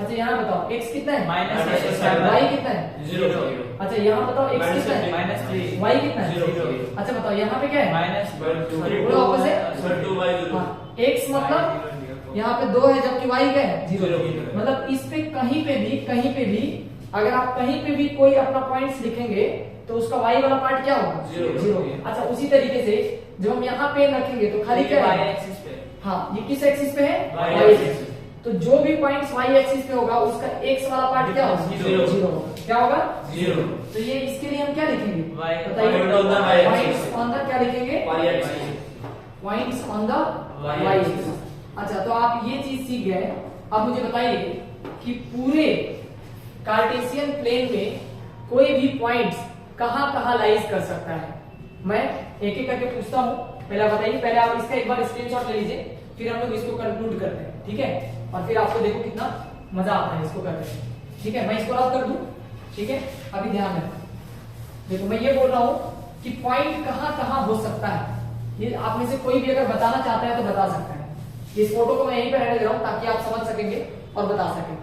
S1: अच्छा, यहाँ बताओ एक्स कितना है?
S2: -7।
S1: वाई कितना है?
S2: 0।
S1: अच्छा, यहाँ बताओ एक्स कितना है?
S2: -3।
S1: वाई कितना है?
S2: 0।
S1: अच्छा, बताओ यहाँ पे क्या है?
S2: -2।
S1: बोलो वापस से।
S2: -2
S1: एक्स मतलब यहाँ पे 2 है जबकि वाई क्या है? 0। मतलब इस पे कहीं पे भी अगर आप कहीं पे भी कोई अपना पॉइंट्स लिखेंगे तो उसका वाई वाला पार्ट क्या होगा? 0। अच्छा, उसी तरीके से जब हम यहाँ पेन रखेंगे तो खाली क्या है? हाँ, ये किस एक्सिस पे है?
S2: y axis.
S1: तो जो भी पॉइंट्स y एक्सिस पे होगा उसका x वाला पार्ट क्या होगा? 0। क्या होगा? 0। तो ये इसके लिए हम क्या लिखेंगे? बताइए। पॉइंट्स ऑन द क्या लिखेंगे?
S2: y axis.
S1: Points on the y axis. अच्छा, तो आप ये चीज सीख गए। अब मुझे बताइए कि पूरे कार्टेशियन प्लेन में कोई भी पॉइंट्स कहां कहां लाइज कर सकता है? मैं एक एक करके पूछता हूं। पहले बताइए, पहले आप इसका एक बार स्क्रीनशॉट ले लीजिए, फिर हम लोग इसको कंक्लूड करते हैं। ठीक है, और फिर आपको देखो कितना मजा आता है इसको करने में। ठीक है, मैं इसको रद्द कर दूं। ठीक है, अभी ध्यान रखो। देखो, मैं ये बोल रहा हूं कि पॉइंट कहां कहां हो सकता है। ये आप में से कोई भी अगर बताना चाहता है तो बता सकता है। इस फोटो को मैं यहीं पे रहने दे रहा हूं ताकि आप समझ सकेंगे और बता सकेंगे।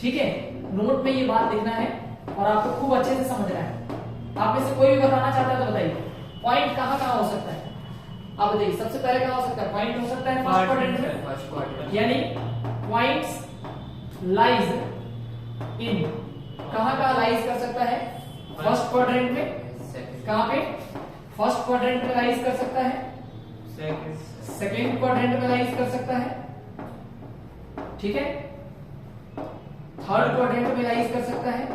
S1: ठीक है, नोट में ये बात लिखना है और आपको खूब अच्छे से समझना है। आप में से कोई भी बताना चाहता है तो बताइए पॉइंट कहां कहां हो सकता है। आप बताइए सबसे पहले कहां हो सकता है? पॉइंट हो सकता है फर्स्ट क्वाड्रेंट में, यानी पॉइंट्स लाइज इन कहाँ लाइज कर सकता है? फर्स्ट क्वाड्रेंट में। कहाँ पे? फर्स्ट क्वाड्रेंट में लाइज कर सकता है, सेकेंड क्वाड्रेंट में लाइज कर सकता है, ठीक है, थर्ड क्वाड्रेंट में लाइज कर सकता है,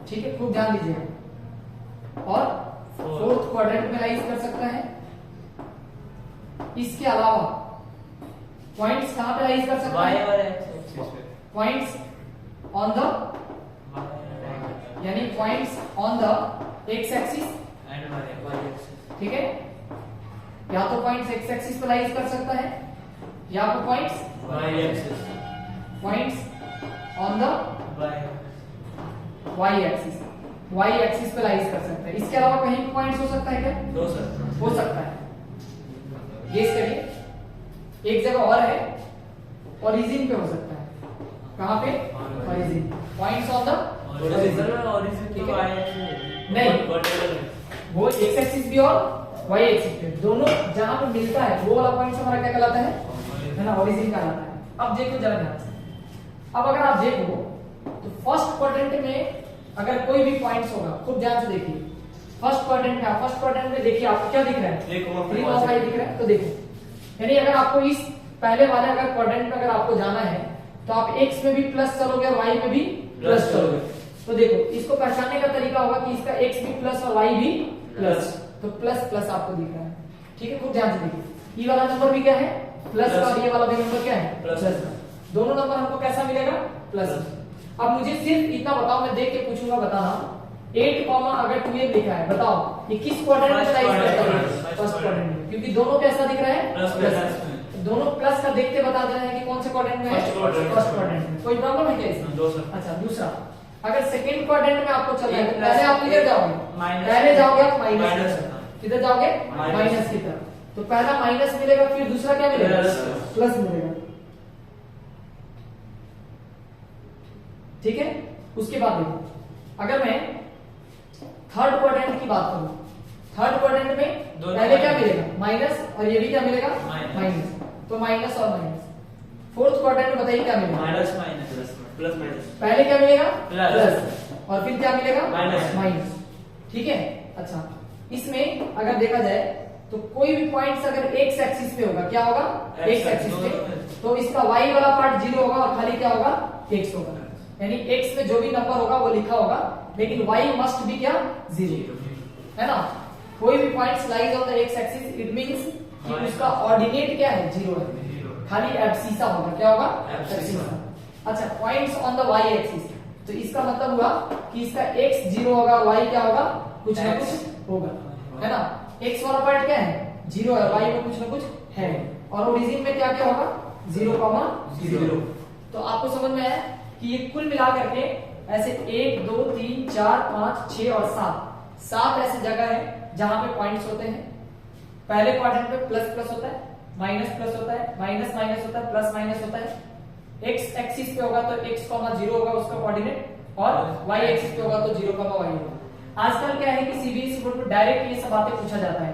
S1: ठीक है, खूब ध्यान दीजिएगा, और फोर्थ क्वाड्रेंट में लाइज कर सकता है। इसके अलावा पॉइंट्स कहां पे लाइज कर सकता है? पॉइंट्स ऑन द, यानी points on the X axis, ठीक है, या तो पॉइंट्स एक्स एक्सिस पे लाइज कर सकता है, या तो points on the Y axis पे लाइज कर सकता है। इसके अलावा कहीं पे पॉइंट्स हो सकता है क्या? हो सकता है। गेस करिए, एक जगह और है, ओरिजिन पे हो सकता है। कहां पे? Origin, points on the origin, नहीं, वो एक्स एक्सिस भी और वाई एक्सिस भी, दोनों जहां पे मिलता है वो वाला पॉइंट हमारा क्या कहलाता है ना? ओरिजिन कहलाता है। अब देखो जरा ध्यान से, अब अगर आप देखो तो फर्स्ट क्वाड्रेंट में अगर कोई भी पॉइंट्स होगा, खूब ध्यान से देखिए, फर्स्ट क्वाड्रेंट में देखिए आपको क्या दिख रहा है? 3 और 5 दिख रहा है। तो देखो, यानी अगर आपको इस पहले वाले अगर क्वाड्रेंट में अगर आपको जाना है तो आप एक्स में भी प्लस चलोगे और वाई में भी प्लस चलोगे। तो देखो, इसको पहचानने का तरीका होगा कि इसका एक्स भी प्लस और वाई भी प्लस, तो प्लस प्लस आपको दिख रहा है, ठीक है, खूब ध्यान से देखिए। ये वाला नंबर भी क्या है? प्लस, और ये वाला भी नंबर क्या है? प्लस। दोनों नंबर हमको कैसा मिलेगा? प्लस। अब मुझे सिर्फ इतना बताओ, मैं देख के पूछूंगा, बताना 8, अगर 12 लिखा है, बताओ ये किस क्वाड्रेंट में लाइज करता है? फर्स्ट क्वाड्रेंट में, क्योंकि दोनों कैसा दिख रहा है? प्लस। दोनों प्लस का देखते बता दे रहे हैं कि कौन से क्वाड्रेंट में है? फर्स्ट क्वाड्रेंट में। कोई प्रॉब्लम है क्या इसमें? अच्छा, दूसरा, अगर सेकंड क्वाड्रेंट में आपको चलना है तो पहले आप किधर जाओगे? पहले जाओगे आप माइनस, किधर जाओगे? माइनस की तरफ। तो पहला माइनस मिलेगा, फिर दूसरा क्या मिलेगा? प्लस मिलेगा, ठीक है। उसके बाद देखो, अगर मैं थर्ड क्वाड्रेंट की बात करूं, थर्ड क्वाड्रेंट में पहले क्या मिलेगा? माइनस, और ये भी क्या मिलेगा? माइनस, तो माइनस और माइनस। फोर्थ क्वाड्रेंट में बताइए क्या मिलेगा?
S2: माइनस प्लस माइनस,
S1: पहले क्या मिलेगा?
S2: प्लस,
S1: और फिर क्या मिलेगा?
S2: माइनस,
S1: ठीक है। अच्छा, इसमें अगर देखा जाए तो कोई भी पॉइंट्स अगर एक्स एक्सिस पे होगा, क्या होगा? एक्स एक्सिस पे, तो इसका वाई वाला पार्ट 0 होगा और खाली क्या होगा? एक्स होगा, यानी एक्स में जो भी नंबर होगा वो लिखा होगा, लेकिन वाई मस्ट भी क्या? 0, है ना। कोई भी points lies on the X axis, it means कि उसका ऑर्डिनेट क्या है? 0 है, खाली एब्सिसा होगा, क्या होगा? एब्सिसा। अच्छा, points on the Y axis, तो इसका मतलब हुआ कि इसका x 0 होगा और y क्या होगा? कुछ ना कुछ होगा, है ना। x वाला पार्ट क्या है? 0 है, y में कुछ ना कुछ है, और ओरिजिन में क्या क्या होगा? 0,0। तो आपको समझ में आया कि ये कुल मिला करके ऐसे 1 2 3 4 5 6 और 7 ऐसे जगह है जहां पे पॉइंट्स होते हैं। पहले क्वाड्रेंट में प्लस प्लस होता है, माइनस प्लस होता है, माइनस माइनस होता है, प्लस माइनस होता है। एक्स एक्सिस पे होगा तो x, 0 होगा उसका कोऑर्डिनेट, और y एक्सिस पे होगा तो 0, y होगा। आजकल क्या है कि सीबीएसई बोर्ड में डायरेक्ट ये सब बातें पूछा जाता है,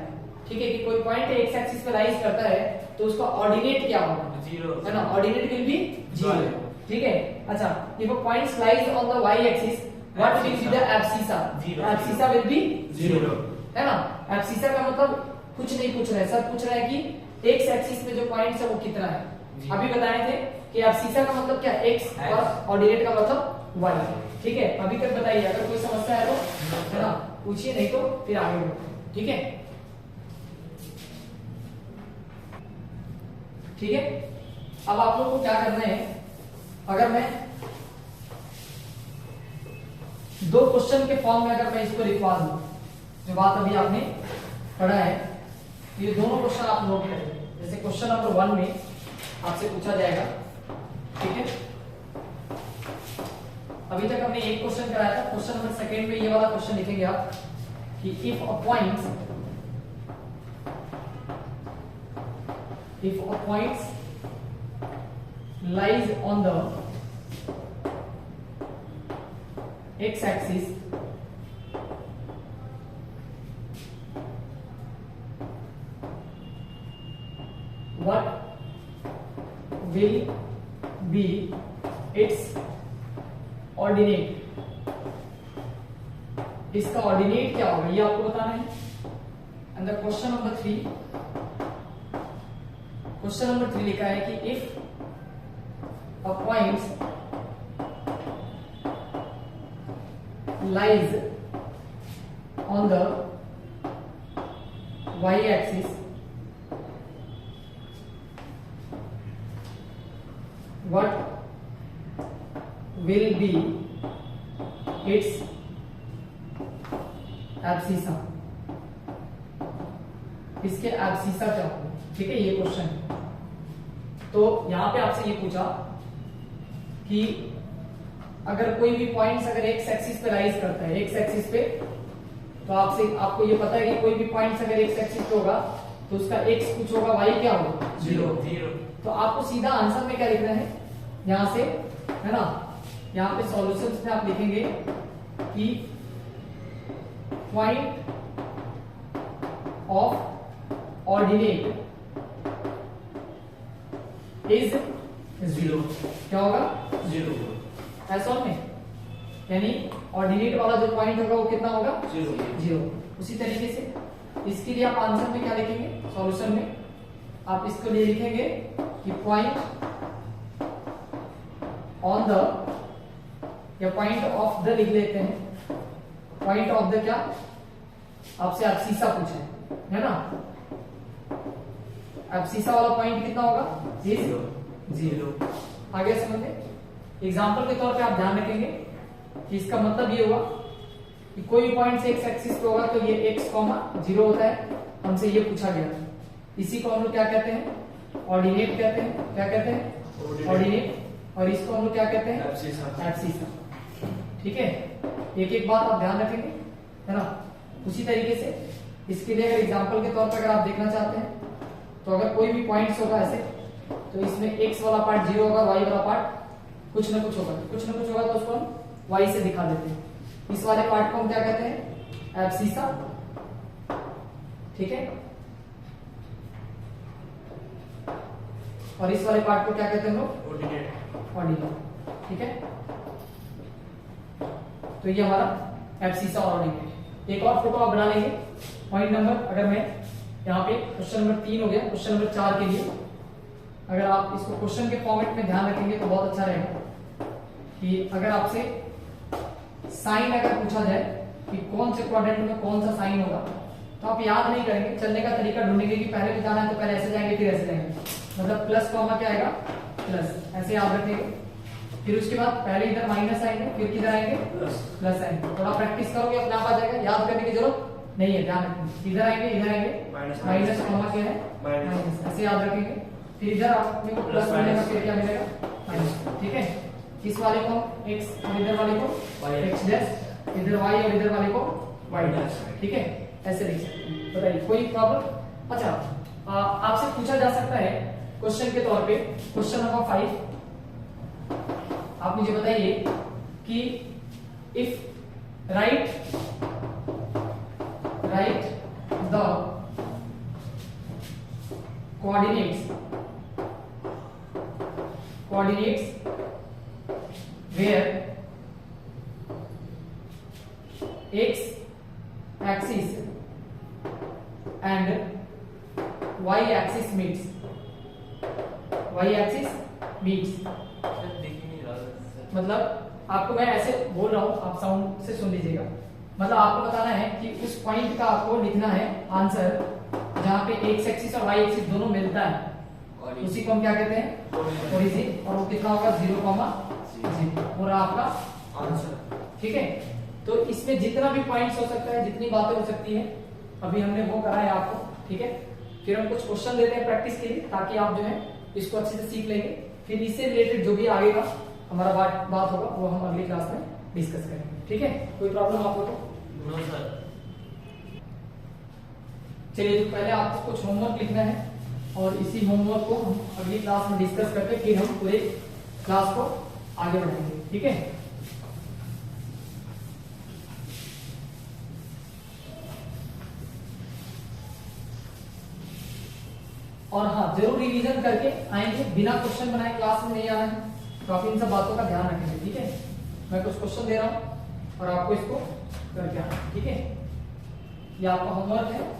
S1: ठीक है, कि कोई पॉइंट एक्स एक्सिस पे लाइज करता है तो उसका ऑर्डिनेट क्या होगा? 0, है ना, ऑर्डिनेट विल बी 0, ठीक है। अच्छा, if a points lies on the y axis, what will be the abscissa? Abscissa will be 0, है ना। एब्सिसा का मतलब कुछ नहीं पूछ रहे, सब पूछ रहे हैं कि एक्स एक्सिस में जो पॉइंट्स है वो कितना है। अभी बताए थे कि एब्सिसा का मतलब क्या? x, और ऑर्डिनेट का मतलब y, ठीक है। अभी तक बताइए, अगर कोई समस्या है तो, है ना, पूछिए, नहीं तो फिर आगे बढ़ते हैं, ठीक है। ठीक है, अब आप लोग को क्या करना है, अगर मैं 2 क्वेश्चन के फॉर्म में अगर मैं इसको लिखवा दूं, जो बात अभी आपने पढ़ा है, ये दोनों क्वेश्चन आप नोट करें। जैसे क्वेश्चन नंबर 1 में आपसे पूछा जाएगा, ठीक है। अभी तक हमने एक क्वेश्चन कराया था, क्वेश्चन नंबर 2 में ये वाला क्वेश्चन लिखेंगे आप कि if a points lies on the x axis, what will be its इसका ऑर्डिनेट क्या होगा ये आपको बताना है। And the question number 3, question number 3 लिखा है कि if a point lies on the y-axis, what will be its abscissa? इसके एब्सिसा क्या होगा? ठीक है, ये क्वेश्चन है। तो यहां पे आपसे ये पूछा कि अगर कोई भी पॉइंट्स अगर एक्स एक्सिस पे राइज करता है, एक्स एक्सिस पे, तो आपको ये पता है कि कोई भी पॉइंट्स अगर एक्स एक्सिस पे होगा तो उसका एक्स कुछ होगा, वाई क्या होगा? 0। तो आपको सीधा आंसर में क्या लिखना है यहां से, है ना, यहां पे सॉल्यूशंस में आप लिखेंगे कि पॉइंट ऑफ ऑर्डिनेट इज 0। क्या होगा?
S2: 0।
S1: ऐसा में यानी ऑर्डिनेट वाला जो पॉइंट होगा वो कितना होगा? 0। उसी तरीके से इसके लिए आप आंसर में क्या लिखेंगे? सॉल्यूशन में आप इसके लिए लिखेंगे कि पॉइंट ऑन द, या पॉइंट ऑफ द लिख लेते हैं। पॉइंट ऑफ द क्या? आपसे एब्सिसा पूछा है ना, एब्सिसा वाला पॉइंट कितना होगा? 0। आगे समझे। एग्जाम्पल के तौर पे आप ध्यान रखेंगे कि इसका मतलब ये होगा कि कोई पॉइंट से एक्स एक्सिस पे होगा तो ये x, 0 होता है। हमसे ये पूछा गया, इसी को हम लोग क्या कहते हैं? ऑर्डिनेट कहते हैं। क्या कहते हैं? ऑर्डिनेट। और इसको हम लोग क्या कहते हैं? एब्सिसा। ठीक है, एक एक बात आप ध्यान रखेंगे, है ना। उसी तरीके से इसके लिए अगर एग्जाम्पल के तौर पर अगर आप देखना चाहते हैं तो अगर कोई भी पॉइंट्स होगा ऐसे, तो इसमें x वाला पार्ट 0 होगा, y वाला पार्ट कुछ ना कुछ होगा, तो उसको हम y से दिखा देते हैं। इस वाले पार्ट को हम क्या कहते हैं? एब्सिसा। ठीक है, और इस वाले पार्ट को क्या कहते हैं हम लोग? ऑर्डिनेट। ठीक है, तो ये हमारा एब्सिसा और ऑर्डिनेट। एक और फोटो आप बना लेंगे। पॉइंट नंबर, अगर मैं यहाँ पे क्वेश्चन नंबर 3 हो गया, क्वेश्चन नंबर 4 के लिए अगर आप इसको क्वेश्चन के फॉर्मेट में ध्यान रखेंगे तो बहुत अच्छा रहेगा कि अगर आपसे साइन अगर पूछा जाए कि कौन से क्वाड्रेंट में कौन सा साइन होगा, तो आप याद नहीं करेंगे, चलने का तरीका ढूंढेंगे कि पहले भी जाना है तो पहले ऐसे जाएंगे फिर ऐसे जाएंगे, मतलब प्लस कॉमा क्या आएगा? प्लस, ऐसे याद रखेंगे। फिर उसके बाद पहले इधर माइनस आएंगे, फिर किधर आएंगे? प्लस आएंगे। थोड़ा प्रैक्टिस करोगे अपने आप आ जाएगा, याद करने की जरूरत नहीं है, ध्यान रखेंगे। इधर आएंगे, इधर आएंगे, माइनस कॉमा क्या है? माइनस, ऐसे याद रखेंगे। फिर इधर आपने को प्लस मिलेगा, फिर क्या मिलेगा? माइनस। ठीक है, इस वाले को x और इधर वाले को x डैश, इधर y और इधर वाले को y डैश। ठीक है, ऐसे लिख सकते हैं। बताइए कोई प्रॉब्लम? अच्छा, आपसे पूछा जा सकता है क्वेश्चन के तौर पे, क्वेश्चन नंबर 5, आप मुझे बताइए कि if right the coordinates where x axis and y axis meets, मतलब आपको मैं ऐसे बोल रहा हूं, आप साउंड से सुन लीजिएगा। मतलब आपको बताना है कि उस पॉइंट का आपको लिखना है आंसर जहां पे एक्स एक्सिस और वाई एक्सिस दोनों मिलता है, उसी को हम क्या कहते हैं? ओरिजिन। और वो कितना होगा? 0,0 और आपका आंसर। ठीक है, तो इसमें जितना भी पॉइंट्स हो सकता है, जितनी बातें हो सकती है, अभी हमने वो करा है आपको। ठीक है, फिर हम कुछ क्वेश्चन देते हैं प्रैक्टिस के लिए, ताकि आप जो है इसको अच्छे से सीख लेंगे। फिर इससे रिलेटेड जो भी आगे का हमारा बात होगा वो हम अगली क्लास में डिस्कस करेंगे। ठीक है, कोई प्रॉब्लम आपको? तो
S2: नो सर।
S1: चलिए, तो पहले आपको कुछ होमवर्क लिखना है और इसी होमवर्क को हम अगली क्लास में डिस्कस करके फिर हम पूरे क्लास को आगे बढ़ाएंगे। ठीक है, और हाँ, जरूर रिवीजन करके आएंगे, बिना क्वेश्चन बनाए क्लास में नहीं आना है, तो आप इन सब बातों का ध्यान रखेंगे। ठीक है, मैं कुछ क्वेश्चन दे रहा हूं और आपको इसको करके आना, ठीक है। ये आपका होमवर्क है।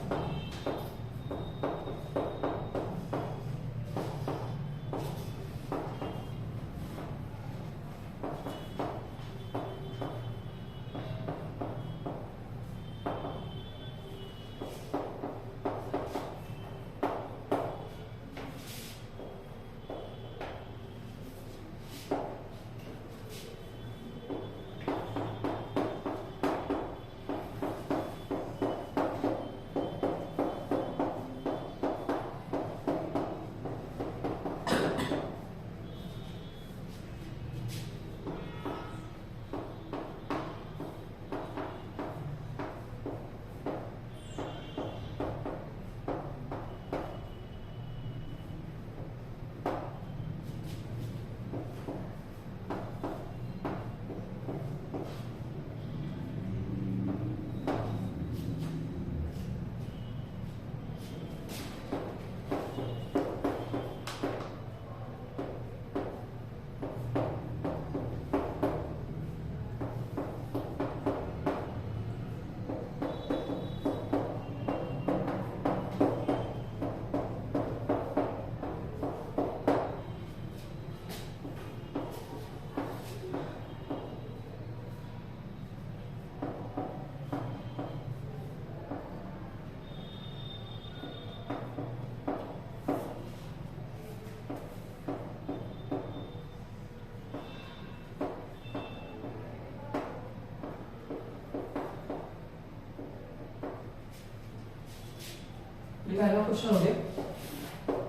S1: ये पहला क्वेश्चन हो गया।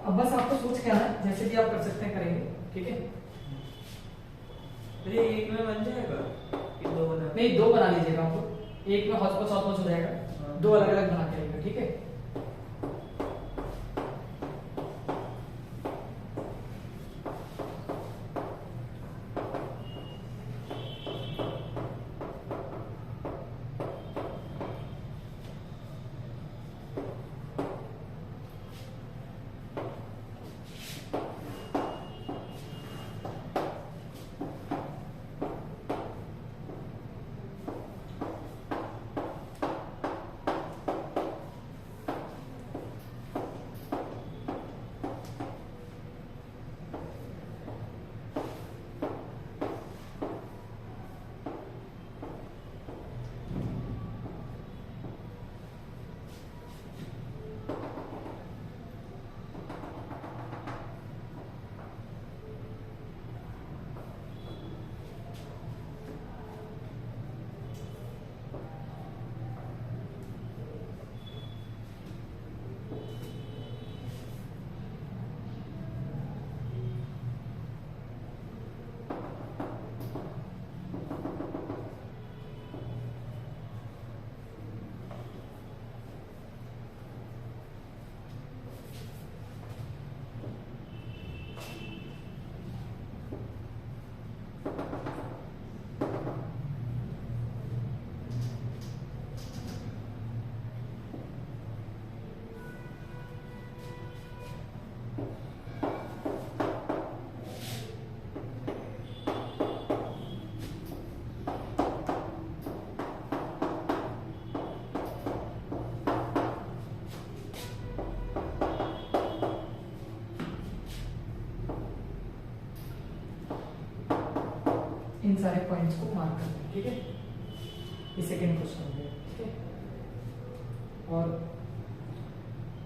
S1: अब बस आपको सोच के आना है, जैसे भी आप कर सकते हैं करेंगे, ठीक है।
S2: अरे एक में बन जाएगा कि दो बना?
S1: नहीं, दो बना लीजिएगा आपको, एक में हौच पौच हो जाएगा, दो अलग अलग बना के आइएगा, ठीक है। इन सारे पॉइंट्स को मार्क कर दें, ठीक है। ये सेकेंड क्वेश्चन हो गया, ठीक है। और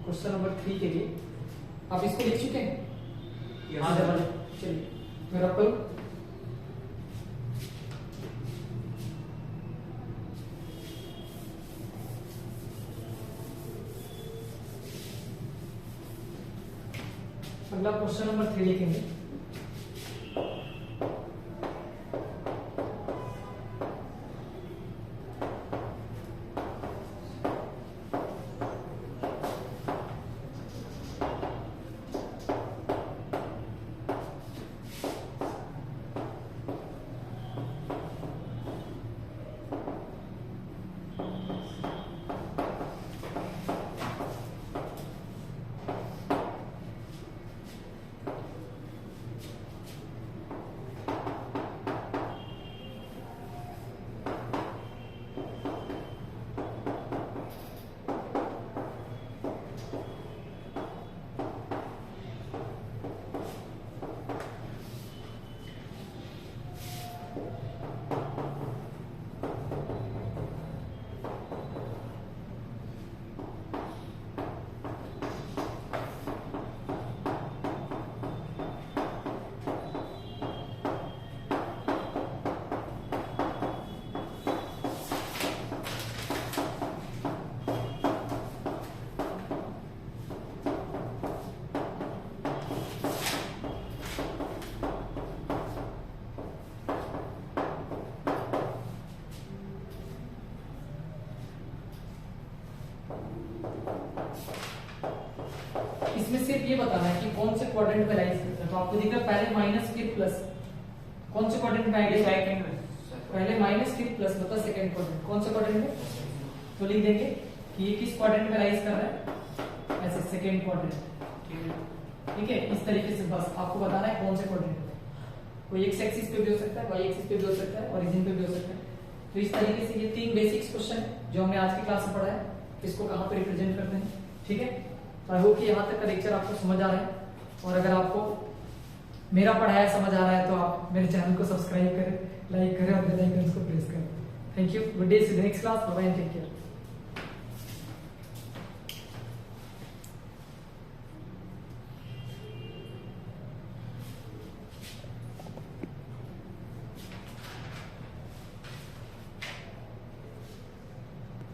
S1: क्वेश्चन नंबर 3 के लिए आप इसको लिख चुके हैं?
S2: हाँ सर।
S1: चलिए मैं रब करूं। अगला क्वेश्चन नंबर 3 लिखेंगे। इसमें सिर्फ ये बताना है कि कौन से क्वाड्रेंट में लाइज करता है। तो आपको दिख रहा है पहले माइनस फिर प्लस, कौन से क्वाड्रेंट में आएगा?
S2: सेकंड में।
S1: पहले माइनस फिर प्लस मतलब सेकंड क्वाड्रेंट, कौन से क्वाड्रेंट में? तो लिख देंगे कि ये किस क्वाड्रेंट में राइज कर रहा है, ऐसे सेकंड क्वाड्रेंट। ठीक है, इस तरीके से बस आपको बताना है कौन से क्वाड्रेंट में। कोई एक्स एक्सिस पे भी हो सकता है, वाई एक्सिस पे भी हो सकता है, ओरिजिन पे भी हो सकता है। तो इस तरीके से ये 3 बेसिक्स क्वेश्चन है जो हमने आज की क्लास में पढ़ा है, इसको कहाँ पे रिप्रेजेंट करते हैं। ठीक है, तो आई होप कि यहाँ तक का लेक्चर आपको समझ आ रहा है, और अगर आपको मेरा पढ़ाया समझ आ रहा है तो आप मेरे चैनल को सब्सक्राइब करें, लाइक करें और बेल आइकन को प्रेस करें। Thank you, good day, see you next class, bye bye, take care.